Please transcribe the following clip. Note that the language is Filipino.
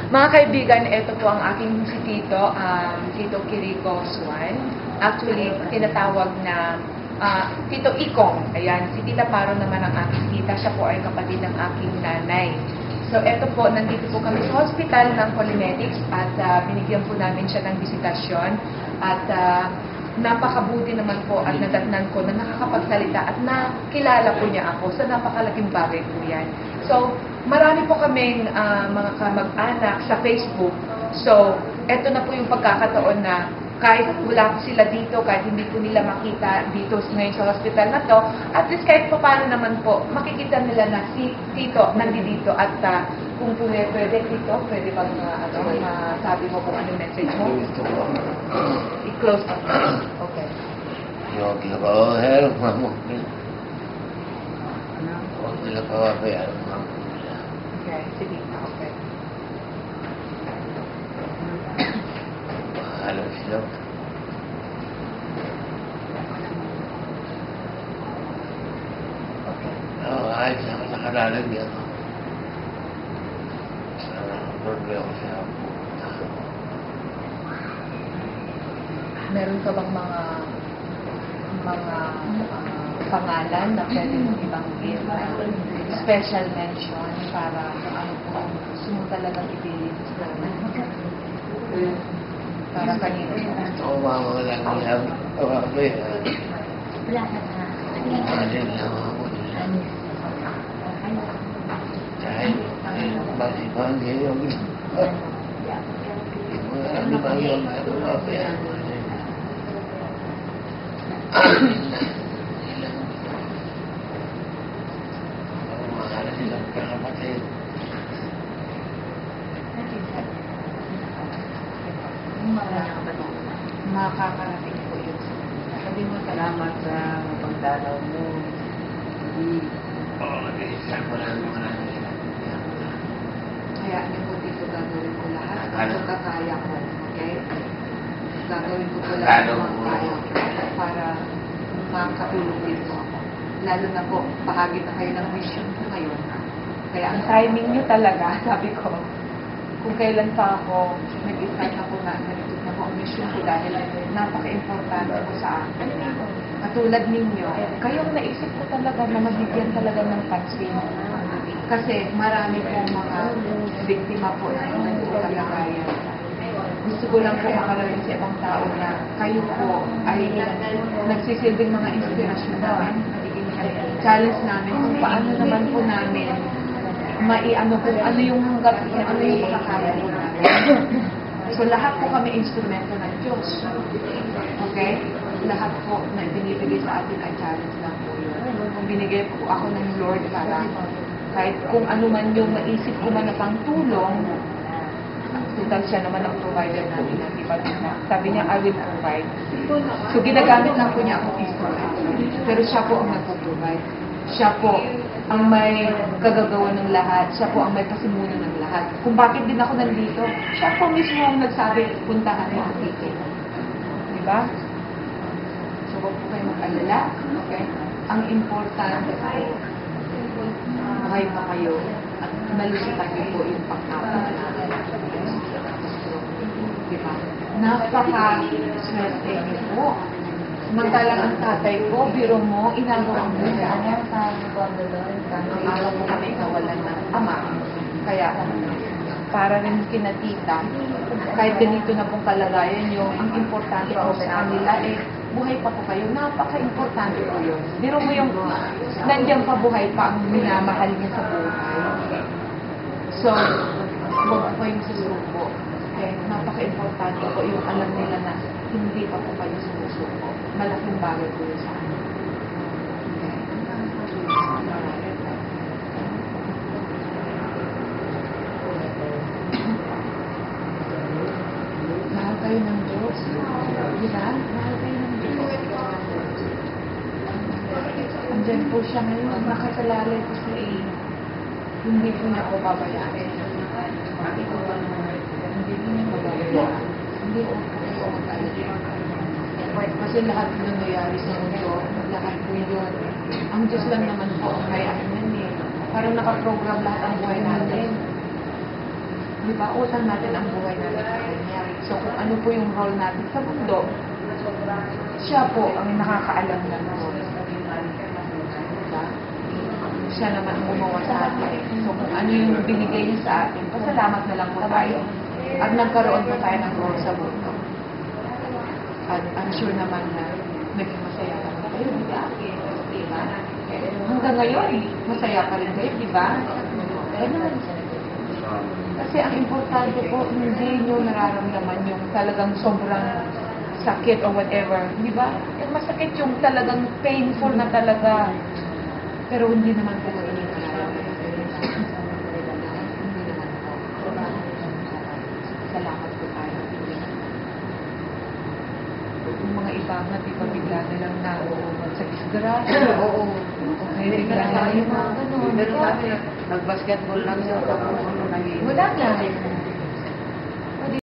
Mga kaibigan, ito po ang aking si Tito, Tito Kiriko Swan. Actually, tinatawag na Tito Ikong. Ayan, si Tita Paro naman ang aking tita. Siya po ay kapatid ng aking nanay. So, ito po, nandito po kami sa hospital ng Polymedics at binigyan po namin siya ng bisitasyon. At napakabuti naman po at nadatnan ko na nakakapagsalita at nakilala po niya ako sa napakalaking bagay po yan. So, marami po kaming mga kamag-anak sa Facebook. So, eto na po yung pagkakataon na kahit wala po sila dito, kahit hindi po nila makita dito ngayon sa hospital na to, at least kahit pa paano naman po, makikita nila na si Tito nandito at kung pwede Tito, pwede bang sabi mo kung ano message mo? I-close up. Okay. Okay, sige. Okay. Halo sila. Okay. Ayos ako nakalalag yan. Problema ko siya. Meron ka bang mga pangalan na pwede mong ibanggit na special mention para ano po gusto mo talagang ibilin sa para kanino? Oo, mga lang yan. Wala ko yan. Wala ka na. Alin lang ako. Kahit masipang ngayon. Ano ba yun? Ano ba yan? Mahal silang kapatid. Makakarating po yun. Sabi mo salamat sa pagdalaw mo. Oo, isa ko lang Kaya niyo po dito gagawin ko lahat. Ano kakaya ko. Okay? Gagawin ko po lahat ng mga kaya ko para makakatulong din po ako. Lalo na po, bahagi na kayo ng mission ko ngayon. Kaya ang timing niyo talaga, sabi ko, kung kailan pa ako nag-start ako na nag-start na po ang mission ko dahil napaka-importante po sa akin. Katulad ninyo, kayong naisip ko talaga na mabigyan talaga ng pansin. Kasi marami pong mga biktima po na ganito kalagayan. Gusto ko lang po makarating sa ibang tao na kayo po ay nagsisilbing mga inspirasyon namin. Challenge namin kung paano naman po namin maiano kung ano yung hanggat, kung ano yung makakaya po namin. So lahat po kami instrumento ng Diyos. Okay? Lahat po na binibigay sa atin ay challenge lang po yun. Binigay po ako ng Lord para kahit kung ano man yung maisip ko man na pangtulong, total siya naman ang provider namin. Diba? Sabi niya, I will provide. So ginagamit lang po niya akong instrument. Pero siya po ang nagpo-provide. Siya po ang may kagagawa ng lahat. Siya po ang may pasimuno ng lahat. Kung bakit din ako nandito, siya po mismo ang nagsabi, puntahan mo ang ticket. Diba? So, huwag po kayo mag-alala. Okay? Ang importante ay buhay pa kayo at malusitan niyo po yung pagkakataon natin. Diba? Napaka-swerte niyo po. Samantalang ang tatay ko, biro mo, inagawa mo siya. Ang araw ko kami kawalan ng ama. Kaya, para rin kinatita, kahit ganito na pong kalagayan nyo, ang importante po sa kanila buhay pa po kayo. Napaka-importante po yun. Biro mo yung nandiyan pa buhay pa ang minamahal niya sa buhay. So, huwag po kayong susuko. Okay? Napaka-importante po yung alam nila na hindi pa po kayo sumusuko. Malaking bagay po yun sa akin. Okay? Mahal kayo ng Diyos. Diba? Mahal kayo ng Diyos. Andyan po siya ngayon. Nakasalalay po sa iyo. Hindi po niya ako babayaan. Hindi po niya babayaan. Hindi po kayo mag-alala. Kasi lahat na nangyayari sa mundo, lahat po yun. Ang Diyos lang naman po ang hayaan yan eh. Parang nakaprogram lahat ang buhay natin. Di ba? Utang natin ang buhay natin sa Kanya. So, kung ano po yung role natin sa mundo, siya po ang nakakaalam ng role. Diba? Siya naman ang gumawa sa atin. So, kung ano yung binigay niya sa atin, pasalamat na lang po tayo. At nagkaroon po tayo ng role sa mundo. At I'm sure naman na naging masaya naman kayo, di ba? Diba? Hanggang ngayon, masaya pa rin kayo, di ba? Ganun. Kasi ang importante po, hindi nyo nararamdaman yung talagang sobrang sakit or whatever. Di ba? Yung masakit yung talagang painful na talaga. Pero hindi naman po hindi nararamdaman. Hindi naman po. Salamat po tayo. Yung mga iba na di ba bigla na lang na sa disgrasya. Oo. May bigla na lang yung mga ganun. Pero sabi, nag-basketball lang siya. Wala na.